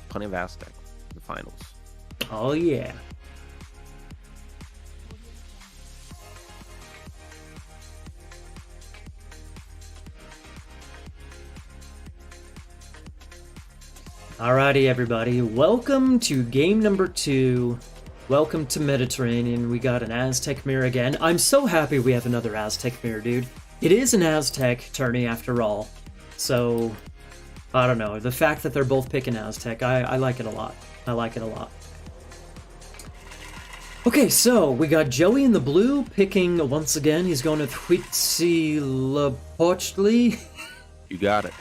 plenty of Aztec. The finals. Oh yeah. Alrighty, everybody. Welcome to game number 2. Welcome to Mediterranean. We got an Aztec mirror again. I'm so happy we have another Aztec mirror, dude. It is an Aztec tourney after all. So, I don't know. The fact that they're both picking Aztec, I like it a lot. I like it a lot. Okay, so we got Joey in the blue picking, once again, he's going with Huitzilopochtli. You got it.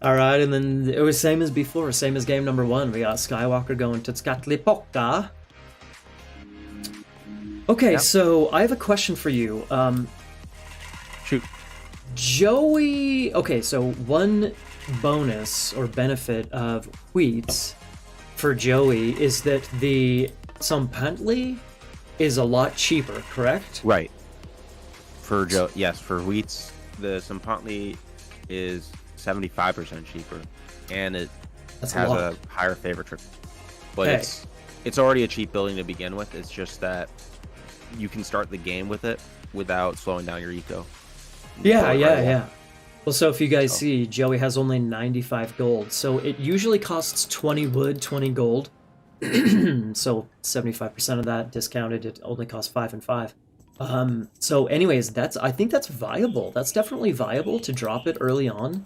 Alright, and then it was same as before, same as game number 1. We got Skywalker going to Tezcatlipoca. Okay, yep. So I have a question for you. Shoot. Joey... Okay, so one bonus or benefit of wheats for Joey is that the Sampantli is a lot cheaper, correct? Right. For Joe, yes, for wheats, the Sampantli is 75% cheaper, and it has a higher favorite trick. But hey. it's already a cheap building to begin with. It's just that you can start the game with it without slowing down your eco. Yeah. Well, so if you guys see, Joey has only 95 gold, so it usually costs 20 wood, 20 gold. So 75% of that discounted, it only costs 5 and 5. So anyways, I think that's viable. That's definitely viable to drop it early on.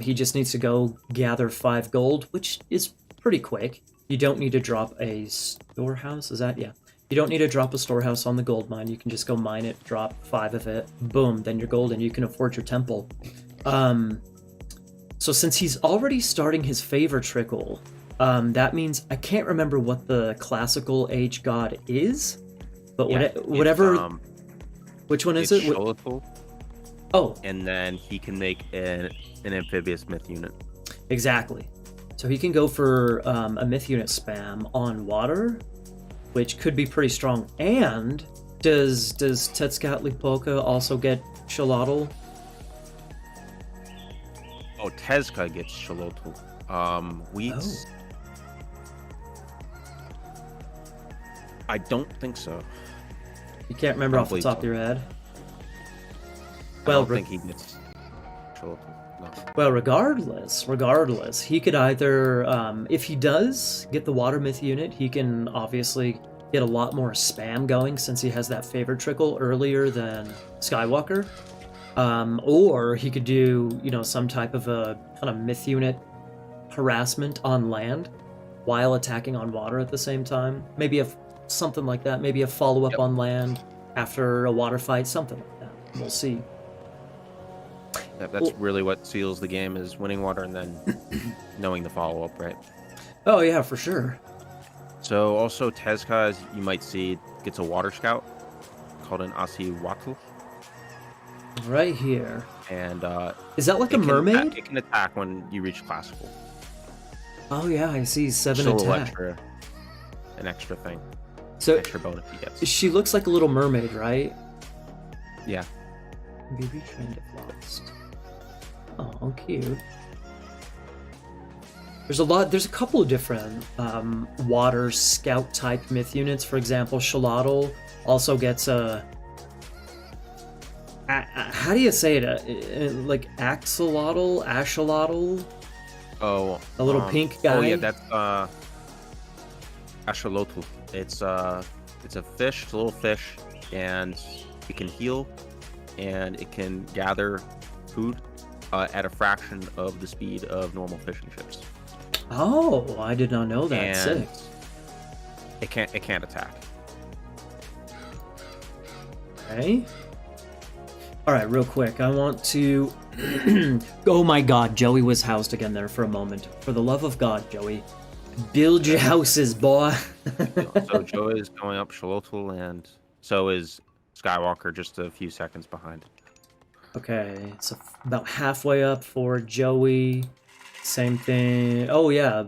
He just needs to go gather 5 gold, which is pretty quick. You don't need to drop a storehouse, is that? Yeah. You don't need to drop a storehouse on the gold mine. You can just go mine it, drop 5 of it, boom, then you're golden. You can afford your temple. So since he's already starting his favor trickle, that means I can't remember what the classical age god is, but whatever. Which one is it? Xolotl. Oh. And then he can make an amphibious myth unit. Exactly. So he can go for a myth unit spam on water, which could be pretty strong. And does Tezcatlipoca also get Xolotl? Oh, Tezca gets Xolotl. Wheats. Oh. I don't think so. You can't remember off the top of your head? Well, I don't think he gets Xolotl. No. Well, regardless, he could either, if he does get the water myth unit, he can obviously get a lot more spam going since he has that favor trickle earlier than Skywalker. Or he could do, some type of a kind of myth unit harassment on land while attacking on water at the same time. Maybe something like that. Maybe a follow-up on land after a water fight, something like that. We'll see. That's really what seals the game, is winning water and then knowing the follow-up, right? Oh, yeah, for sure. So also Tezca, as you might see, gets a water scout called an Asiwatl. Right here. And is that like a mermaid? It can attack when you reach classical. Oh yeah, I see 7 attack. An extra thing. So extra bonus he gets. She looks like a little mermaid, right? Yeah. Baby trend lost. Oh, cute. There's a couple of different water scout type myth units. For example, Xolotl also gets a. How do you say it? Like Axolotl? Oh, a little pink guy. Oh yeah, that's Axolotl. It's a fish, it's a little fish, and it can heal, and it can gather food at a fraction of the speed of normal fishing ships. Oh, I did not know that. And sick. It can't attack. Okay. All right, real quick. I want to. Oh my God, Joey was housed again there for a moment. For the love of God, Joey, build your houses, boy. So Joey is going up Xolotl, and so is Skywalker, just a few seconds behind. Okay, so about halfway up for Joey. Same thing. Oh yeah,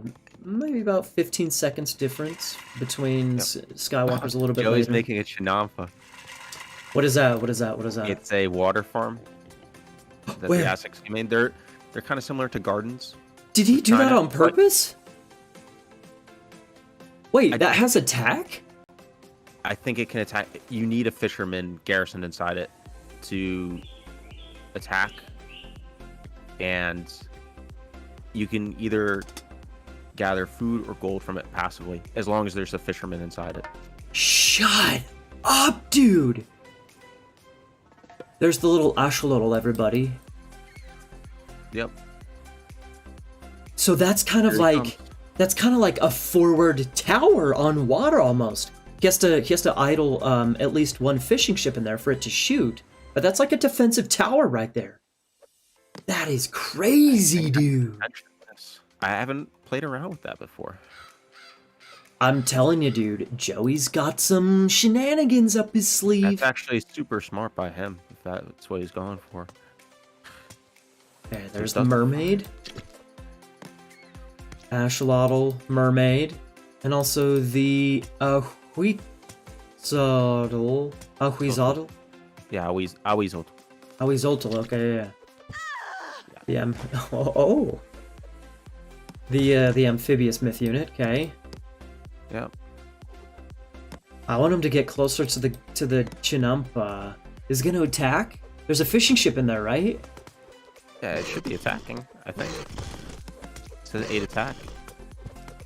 maybe about 15 seconds difference between Skywalker's a little bit Joey's later. making a Chinampa. What is that? What is that? What is that? It's a water farm that the Aztecs. I mean, they're kind of similar to gardens. Did he do that on purpose? Wait, that has attack? I think it can attack. You need a fisherman garrisoned inside it to attack, and you can either gather food or gold from it passively, as long as there's a fisherman inside it. Shut up, dude! There's the little axolotl, everybody. Yep. So that's kind of like a forward tower on water almost. He has to idle at least one fishing ship in there for it to shoot. But that's like a defensive tower right there. That is crazy, dude. I haven't played around with that before. I'm telling you, dude, Joey's got some shenanigans up his sleeve. That's actually super smart by him, if that's what he's going for. Okay, there's the mermaid. Axolotl, mermaid. And also the Ahuizotl. Ahuizotl? Yeah, Ahuizotl. Ahuizotl, okay, yeah. The The amphibious myth unit, okay. Yep. I want him to get closer to the Chinampa. Is he gonna attack? There's a fishing ship in there, right? Yeah, it should be attacking, I think. It says 8 attack.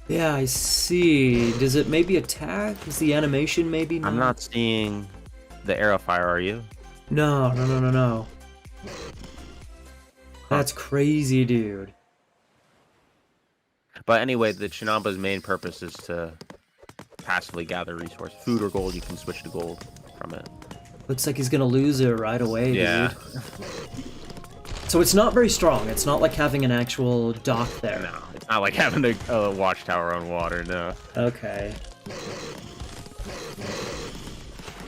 Yeah, I see. Does it maybe attack? Is the animation maybe not? I'm not seeing the arrow fire, are you? No. That's crazy, dude. But anyway, the Chinampa's main purpose is to passively gather resources. Food or gold, you can switch to gold from it. Looks like he's gonna lose it right away, yeah. dude. So it's not very strong. It's not like having an actual dock there. No, it's not like having a watchtower on water, no. Okay.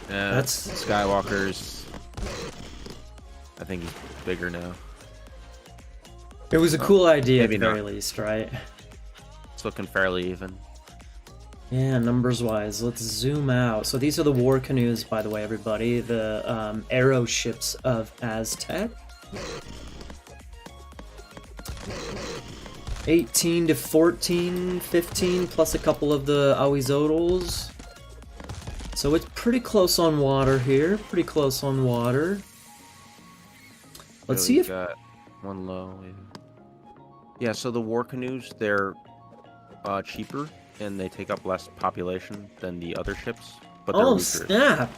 That's Skywalker's. I think he's bigger now. It was a cool idea at the maybe very least, right? It's looking fairly even. Yeah, numbers-wise, let's zoom out. So these are the war canoes, by the way, everybody. The arrow ships of Aztec. 18 to 14, 15, plus a couple of the Ahuizotls. So it's pretty close on water here. Pretty close on water. Let's see if... got one low. Yeah, so the war canoes, they're cheaper, and they take up less population than the other ships, but they're weaker. Snap!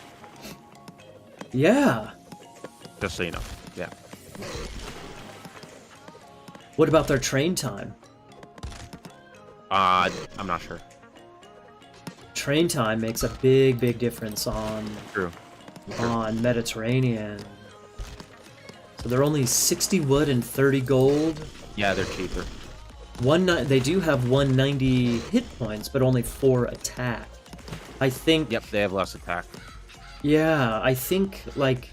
Yeah. Just so you know, yeah. What about their train time? I'm not sure. Train time makes a big difference on True. on Mediterranean. So they're only 60 wood and 30 gold. Yeah, they're cheaper. They do have 190 hit points, but only 4 attack. I think. Yep, they have less attack. Yeah, I think like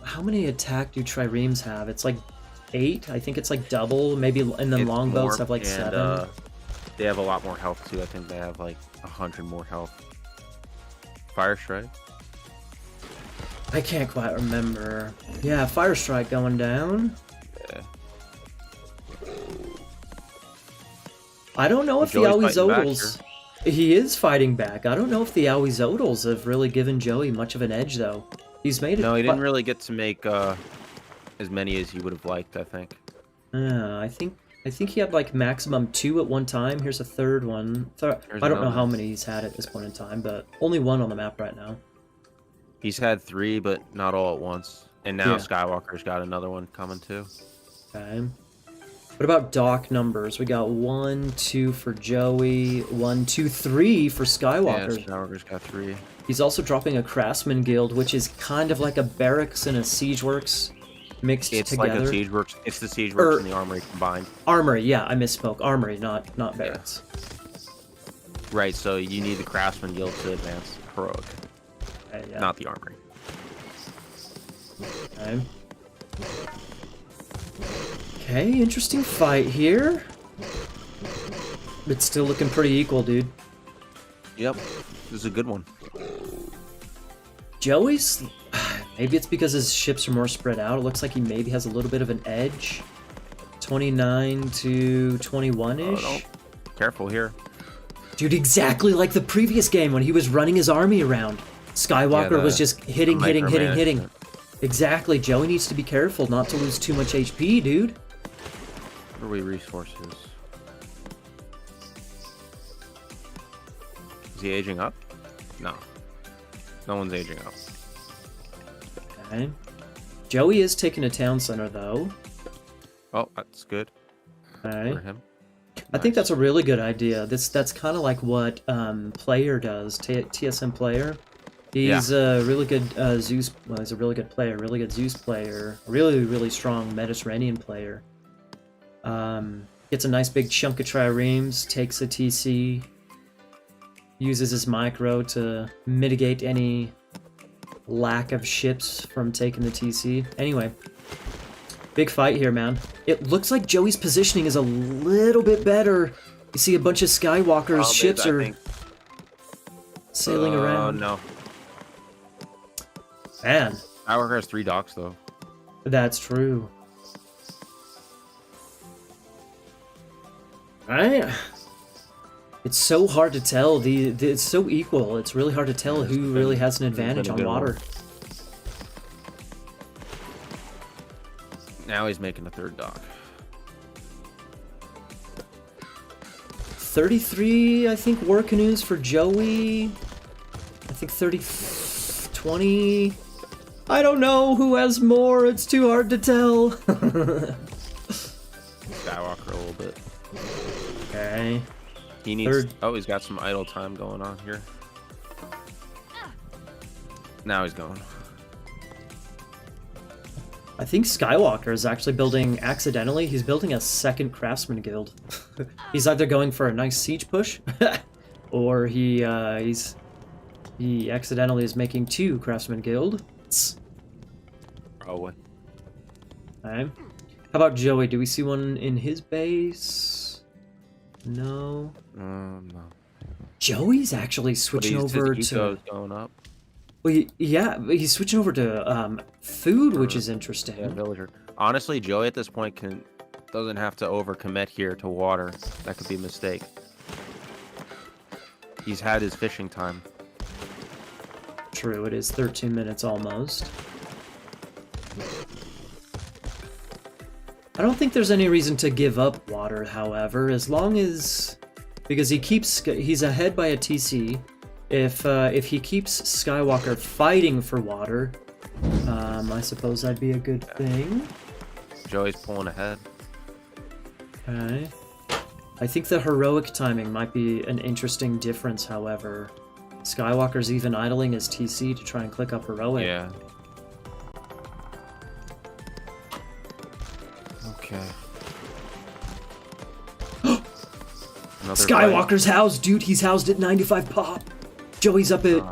how many attack do triremes have? It's like 8. I think it's like double, maybe, and then longbows have like 7. They have a lot more health too. I think they have like 100 more health. Fire strike. I can't quite remember. Yeah, fire strike going down. Yeah. I don't know if the Ahuizotls... He is fighting back. I don't know if the Ahuizotls have really given Joey much of an edge, though. He's made it... No, he didn't really get to make as many as he would have liked, I think. Yeah, I think he had like maximum 2 at one time. Here's a third one. I don't know how many he's had at this point in time, but only 1 on the map right now. He's had 3, but not all at once. And now Skywalker's got another one coming too. Okay. What about dock numbers? We got 1, 2 for Joey, 1, 2, 3 for Skywalker. Yeah, Skywalker's got 3. He's also dropping a Craftsman Guild, which is kind of like a barracks and a Siegeworks mixed together. It's like a Siegeworks. It's the Siegeworks and the Armory combined. Armory, yeah, I misspoke. Armory, not barracks. Yeah. Right, so you need the Craftsman Guild to advance heroic. Okay, yeah. Not the Armory. Okay. Okay, interesting fight here. It's still looking pretty equal, dude. Yep, this is a good one. Joey's... Maybe it's because his ships are more spread out. It looks like he maybe has a little bit of an edge. 29 to 21-ish. Oh, no. Careful here. Dude, exactly like the previous game when he was running his army around. Skywalker was just hitting. Exactly. Joey needs to be careful not to lose too much HP, dude. What are we resources? Is he aging up? No. No one's aging up. Okay. Joey is taking a town center, though. Oh, that's good. Okay. For him. I think that's a really good idea. That's kind of like what Player does, TSM Player. He's a really good Zeus. Well, he's a really good player, really good Zeus player, really strong Mediterranean player. Gets a nice big chunk of triremes, takes a TC, uses his micro to mitigate any lack of ships from taking the TC. Anyway, big fight here, man. It looks like Joey's positioning is a little bit better. You see a bunch of Skywalker's ships are sailing around. Oh, no. Man. Skywalker has 3 docks, though. That's true. Right? It's so hard to tell. It's so equal. It's really hard to tell who really has an advantage on water. Now he's making a 3rd dock. 33, I think, war canoes for Joey. I think 20. I don't know who has more. It's too hard to tell. Skywalker a little bit. Okay. He needs. Oh, he's got some idle time going on here. Now he's going. I think Skywalker is actually building accidentally. He's building a 2nd craftsman guild. He's either going for a nice siege push, or he accidentally is making 2 craftsman guilds. Probably. Okay. How about Joey? Do we see one in his base? No. No. Joey's actually switching over to. Going up. Well, yeah, he's switching over to food, which is interesting. Yeah, villager. Honestly, Joey at this point doesn't have to overcommit here to water. That could be a mistake. He's had his fishing time. True, it is 13 minutes almost. I don't think there's any reason to give up water, however, as long as... Because he's ahead by a TC. If he keeps Skywalker fighting for water, I suppose that'd be a good thing. Joey's pulling ahead. Okay. I think the heroic timing might be an interesting difference, however. Skywalker's even idling his TC to try and click up heroic. Yeah. Okay. Skywalker's housed, dude. He's housed at 95 pop. Joey's up at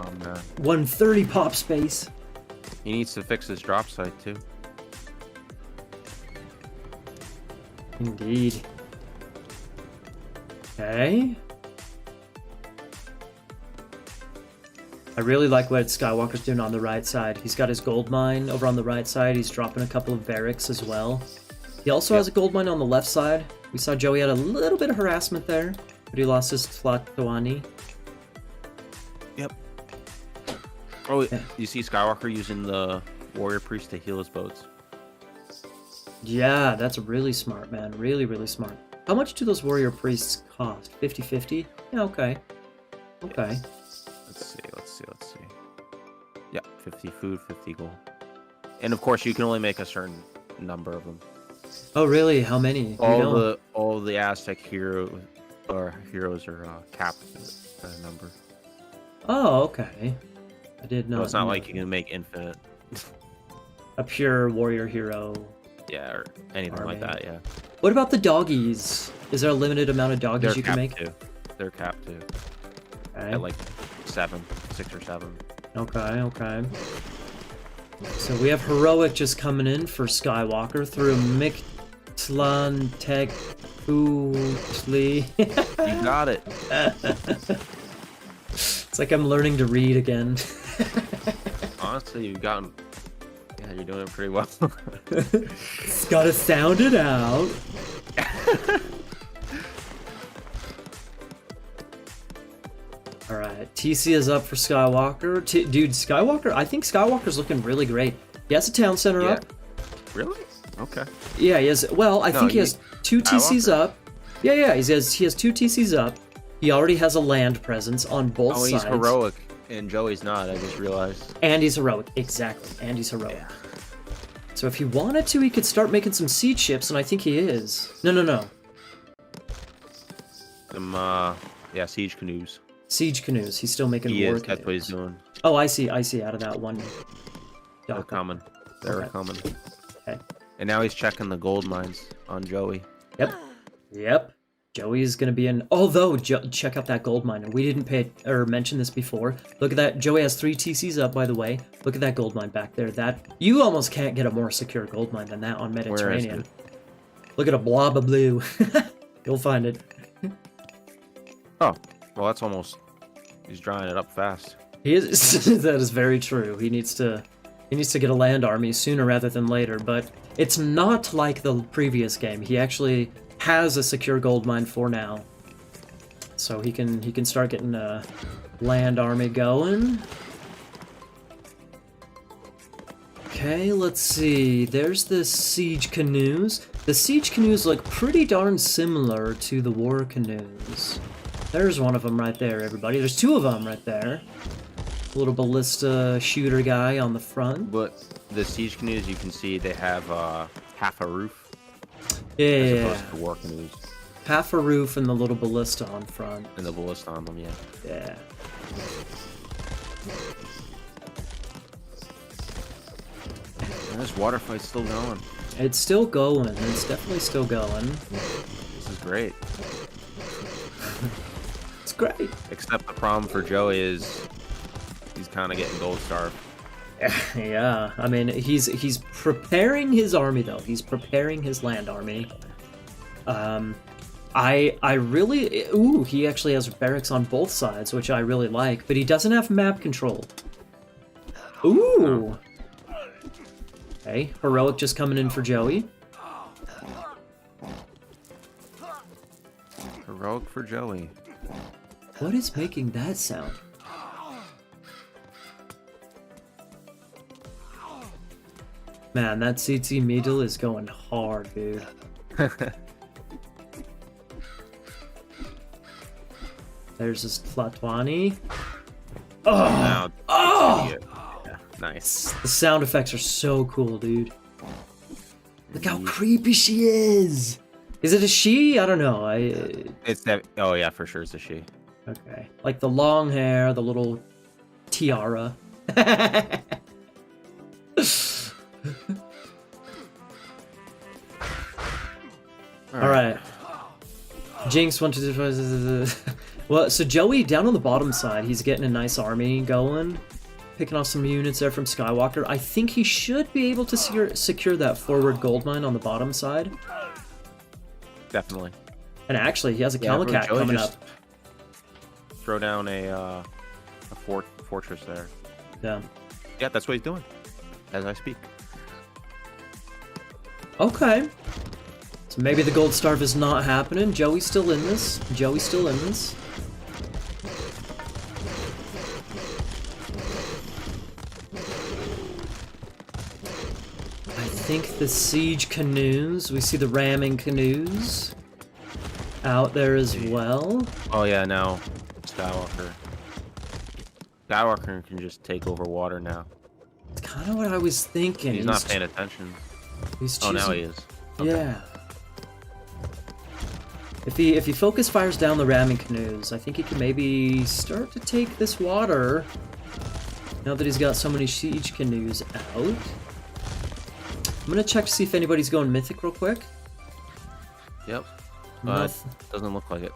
130 pop space. He needs to fix his drop site too. Indeed. Okay. I really like what Skywalker's doing on the right side. He's got his gold mine over on the right side. He's dropping a couple of barracks as well. He also has a gold mine on the left side. We saw Joey had a little bit of harassment there, but he lost his Tlatoani. Yep. Oh, yeah. You see Skywalker using the warrior priest to heal his boats. Yeah, that's really smart, man. Really smart. How much do those warrior priests cost? 50-50? Yeah, okay. Okay. Let's see. Yeah, 50 food, 50 gold. And of course, you can only make a certain number of them. Oh, really? How many? All the Aztec heroes are capped at a number. Oh, okay. I did not. So it's not know like you can make infinite. A pure warrior hero. Yeah, or anything army. like that. Yeah. What about the doggies? Is there a limited amount of doggies you can make? They're capped too. Okay. At like 6 or 7. Okay. So we have heroic just coming in for Skywalker through Mictlantecuhtli. You got it. It's like I'm learning to read again. Honestly, you've gotten Yeah, you're doing it pretty well. It's gotta sound it out. Alright, TC is up for Skywalker. Dude, Skywalker, I think Skywalker's looking really great. He has a town center up. Really? Okay. Yeah, he has, well, I think he has 2 TCs Skywalker? up. Yeah, he has 2 TCs up. He already has a land presence on both sides. Oh, he's heroic, and Joey's not, I just realized. And he's heroic, exactly. And he's heroic. Yeah. So if he wanted to, he could start making some siege ships, and I think he is. No. Yeah, siege canoes. Siege canoes. He's still making war canoes. That's what he's doing. Oh, I see. Out of that one. They're common. They're common. Okay. And now he's checking the gold mines on Joey. Yep. Joey's gonna be in. Although, check out that gold mine. We didn't mention this before. Look at that. Joey has 3 TCs up, by the way. Look at that gold mine back there. That you almost can't get a more secure gold mine than that on Mediterranean. Where is it? Look at a blob of blue. You'll find it. Oh, well, that's almost. He's drying it up fast. He is. That is very true. He needs to get a land army sooner rather than later. But it's not like the previous game. He actually has a secure gold mine for now, so he can start getting a land army going. Okay, let's see. There's the siege canoes. The siege canoes look pretty darn similar to the war canoes. There's one of them right there, everybody. There's 2 of them right there. A little ballista shooter guy on the front. But the siege canoes, you can see they have half a roof. Yeah. As opposed to war canoes. Half a roof and the little ballista on front. And the ballista on them, yeah. Yeah. And this water fight's still going. It's still going. It's definitely still going. This is great. It's great. Except the problem for Joey is he's kind of getting gold starved. Yeah, I mean, he's preparing his army, though. He's preparing his land army. I really... Ooh, he actually has barracks on both sides, which I really like, but he doesn't have map control. Ooh! Okay, heroic just coming in for Joey. Heroic for Joey. What is making that sound? Man, that CT middle is going hard, dude. There's this Platwani. Oh! Oh! Yeah, nice. The sound effects are so cool, dude. Look how creepy she is! Is it a she? I don't know. It's that. Oh, yeah, for sure it's a she. Okay. Like the long hair, the little tiara. All right. Jinx 1, 2, 3, 4. Well, so Joey down on the bottom side, he's getting a nice army going, picking off some units there from Skywalker. I think he should be able to secure that forward gold mine on the bottom side. Definitely. And actually, he has a Calicat coming up. Throw down a fortress there. Yeah. Yeah, that's what he's doing as I speak. Okay. So maybe the gold starve is not happening. Joey's still in this. I think the siege canoes, we see the ramming canoes out there as well. Oh yeah, now Skywalker can just take over water now. It's kind of what I was thinking. He's not paying attention. He's choosing... Oh, now he is. Okay. Yeah. If he focus fires down the ramming canoes, I think he can maybe start to take this water. Now that he's got so many siege canoes out. I'm gonna check to see if anybody's going mythic real quick. Yep. Doesn't look like it.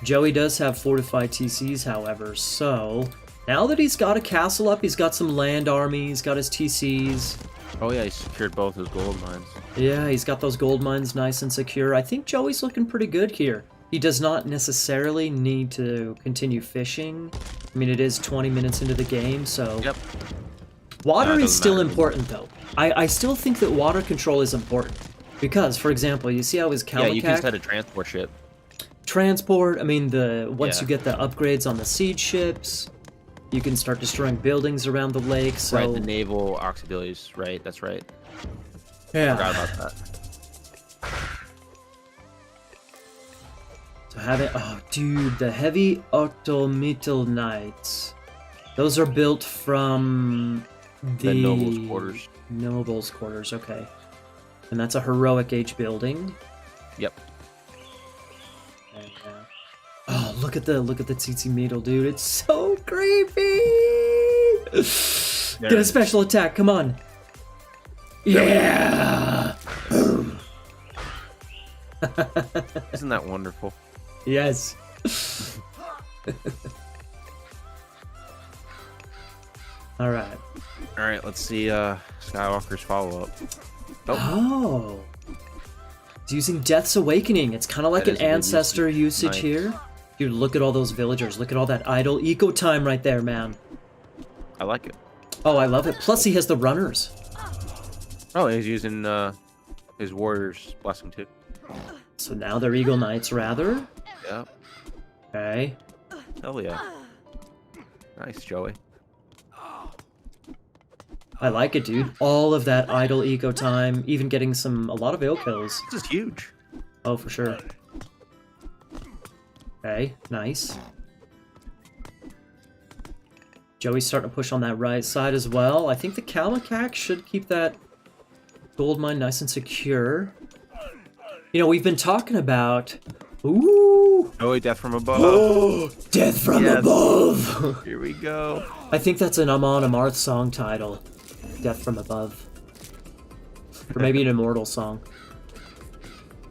Joey does have fortified TCs, however, so now that he's got a castle up, he's got some land army, he's got his TCs. Oh yeah, he secured both his gold mines. Yeah, he's got those gold mines nice and secure. I think Joey's looking pretty good here. He does not necessarily need to continue fishing. I mean, it is 20 minutes into the game, so... Yep. Water it is doesn't still matter anymore. important, though. I still think that water control is important. Because, for example, you see how his Yeah, you can Kalmakak set a transport ship. transport, I mean, once Yeah. you get the upgrades on the siege ships, you can start destroying buildings around the lake, so... Right, the naval auxiliaries, right, that's right. Yeah. Forgot about that. So oh, dude, the heavy autometal knights. Those are built from The nobles' quarters. Nobles' quarters, okay. And that's a heroic age building. Yep. And, oh, look at the tsetse metal, dude. It's so creepy. Get a special attack, come on. Yeah. Boom. Isn't that wonderful? Yes. All right. All right, let's see Skywalker's follow-up. Oh. It's using Death's Awakening. It's kind of like That an is a good ancestor usage Nice. here. Dude, look at all those villagers. Look at all that idle eco time right there, man. I like it. Oh, I love it. Plus, he has the runners. Oh, he's using his warrior's blessing too. So now they're Eagle Knights, rather. Yep. Okay. Hell yeah. Nice, Joey. I like it, dude. All of that idle eco time, even getting a lot of AO kills. This is huge. Oh, for sure. Okay, nice. Joey's starting to push on that right side as well. I think the Kalmakak should keep that gold mine nice and secure. You know, we've been talking about... Ooh! Joey, death from above. Oh! Death from Yes. above! Here we go. I think that's an Amon Amarth song title. Death from above. Or maybe an Immortal song.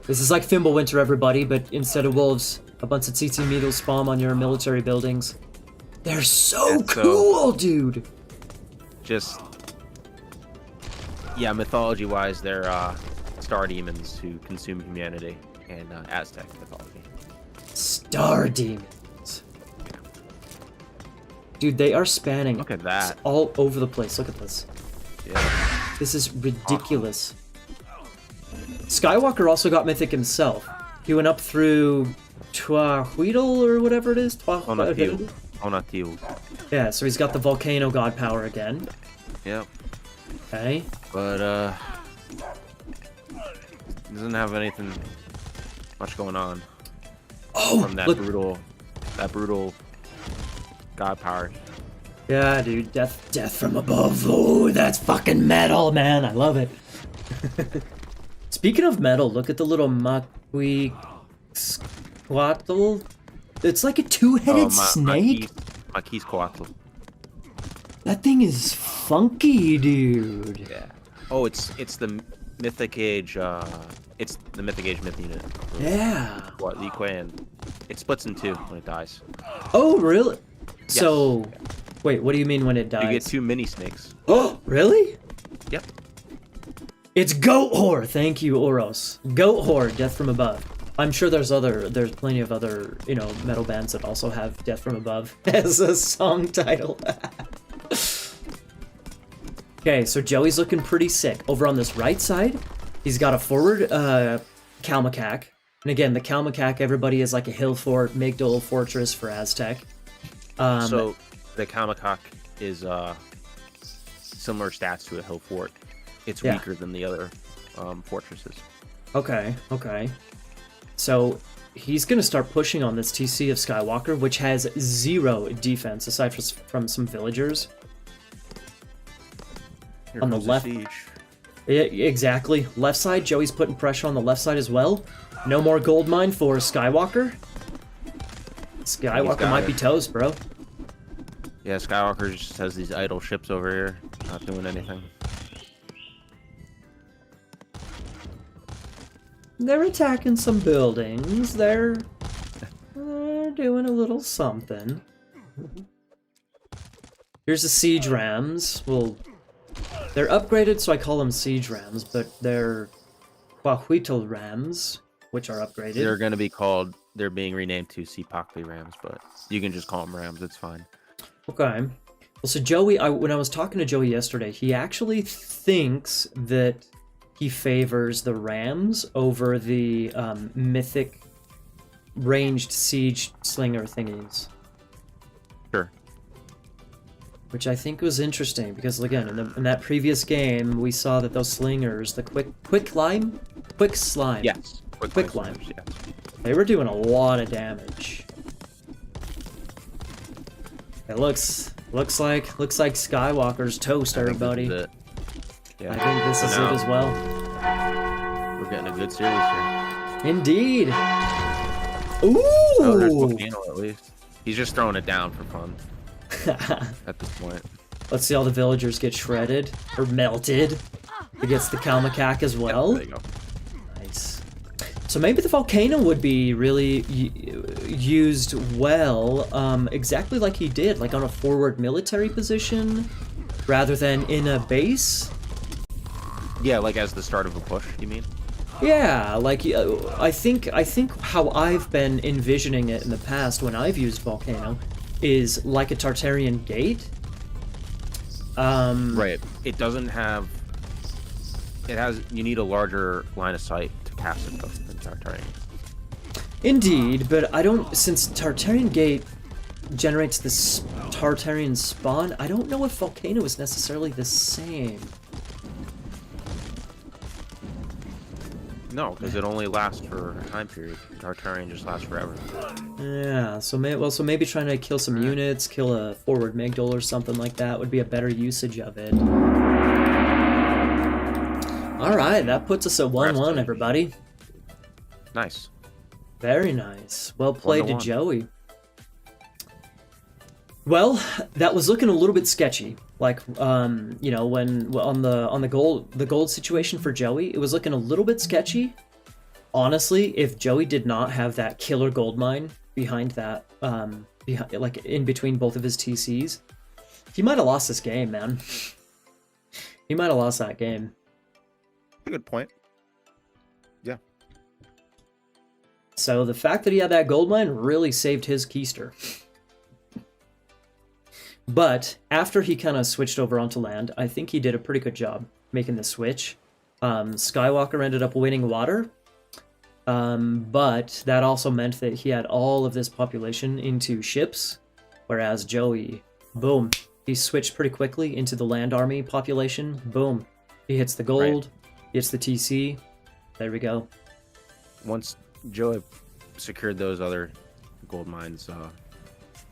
This is like Fimbulwinter, everybody, but instead of wolves, a bunch of tsetse metal spawn on your military buildings. They're so Yeah, cool, dude! Just... Yeah, mythology-wise, they're star demons who consume humanity in Aztec mythology. Star demons. Dude, they are spanning Look at that. all over the place. Look at this. Yeah. This is ridiculous. Skywalker also got mythic himself. He went up through Twahuitl or whatever it is. Onatil. Onatil. Yeah, so he's got the volcano god power again. Yep. Okay. But doesn't have anything much going on Oh, from that look. brutal god power. Yeah, dude, death from above. Oh, that's fucking metal, man. I love it. Speaking of metal, look at the little Makwi Squattle. It's like a two-headed snake. Maquis Coatl. That thing is funky, dude. Yeah. Oh, it's the Mythic Age. It's the Mythic Age myth unit. Yeah. What and it splits in two when it dies. Oh, really? Yes. So, wait, what do you mean when it dies? You get two mini snakes. Oh, really? Yep. It's Goat Whore. Thank you, Oros. Goat Whore, Death from Above. I'm sure there's plenty of other, metal bands that also have Death from Above as a song title. Okay, so Joey's looking pretty sick. Over on this right side, he's got a forward Kalmakak. And again, the Kalmakak, everybody is like a hill fort, Migdol fortress for Aztec. So the Kalmakak is similar stats to a hill fort. It's weaker than the other fortresses. Okay. So he's going to start pushing on this TC of Skywalker, which has 0 defense, aside from some villagers. Here On the comes left. siege. Yeah, exactly. Left side, Joey's putting pressure on the left side as well. No more gold mine for Skywalker. Skywalker might be toast, bro. Yeah, Skywalker just has these idle ships over here, not doing anything. They're attacking some buildings. They're doing a little something. Here's the siege rams. Well, they're upgraded, so I call them siege rams, but they're Quahuitl rams, which are upgraded. They're being renamed to Sipakli rams, but you can just call them rams, it's fine. Okay. Well, so Joey, when I was talking to Joey yesterday, he actually thinks that he favors the Rams over the mythic ranged siege slinger thingies. Sure. Which I think was interesting because, again, in that previous game, we saw that those slingers, the quick slime, Yes. quick lime, slingers, yes. they were doing a lot of damage. It looks like Skywalker's toast, everybody. Yeah. I think this is it as well. We're getting a good series here. Indeed. Ooh. Oh, there's Volcano at least. He's just throwing it down for fun. At this point. Let's see all the villagers get shredded or melted. He gets the Kalmakak as well. There you go. Nice. So maybe the volcano would be really used well, exactly like he did, like on a forward military position, rather than in a base. Yeah, like as the start of a push, you mean? Yeah, like I think how I've been envisioning it in the past when I've used volcano is like a Tartarian gate. Right. It doesn't have. It has. You need a larger line of sight to cast it though than Tartarian. Indeed, but I don't. Since Tartarian gate generates this Tartarian spawn, I don't know if volcano is necessarily the same. No, because it only lasts for a time period. Tartarian just lasts forever. Yeah, so maybe trying to kill some units, kill a forward Migdal or something like that would be a better usage of it. Alright, that puts us at 1-1, everybody. Nice. Very nice. Well played to 1-1. Joey. Well, that was looking a little bit sketchy. Like, you know, when on the gold situation for Joey, it was looking a little bit sketchy. Honestly, if Joey did not have that killer gold mine behind that, like in between both of his TCs, he might have lost this game, man. He might have lost that game. Good point. Yeah. So the fact that he had that gold mine really saved his keister. But after he kind of switched over onto land, I think he did a pretty good job making the switch. Skywalker ended up winning water, but that also meant that he had all of this population into ships, whereas Joey, boom, he switched pretty quickly into the land army population. Boom, he hits the gold, hits the TC. There we go. Once Joey secured those other gold mines,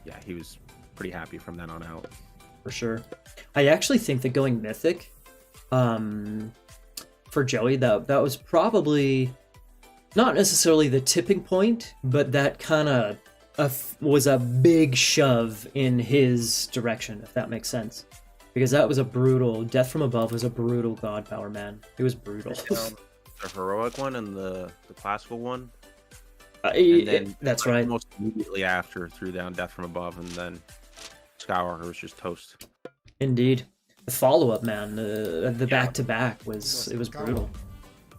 yeah, he was pretty happy from then on out. For sure. I actually think that going mythic, for Joey, that was probably not necessarily the tipping point, but that kind of was a big shove in his direction, if that makes sense. Because that was a brutal, Death from Above was a brutal god power, man. It was brutal. The heroic one and the classical one. And then that's right. Almost immediately after threw down Death from Above, and then Skywalker was just toast. Indeed. The follow-up, man, the back-to-back was brutal.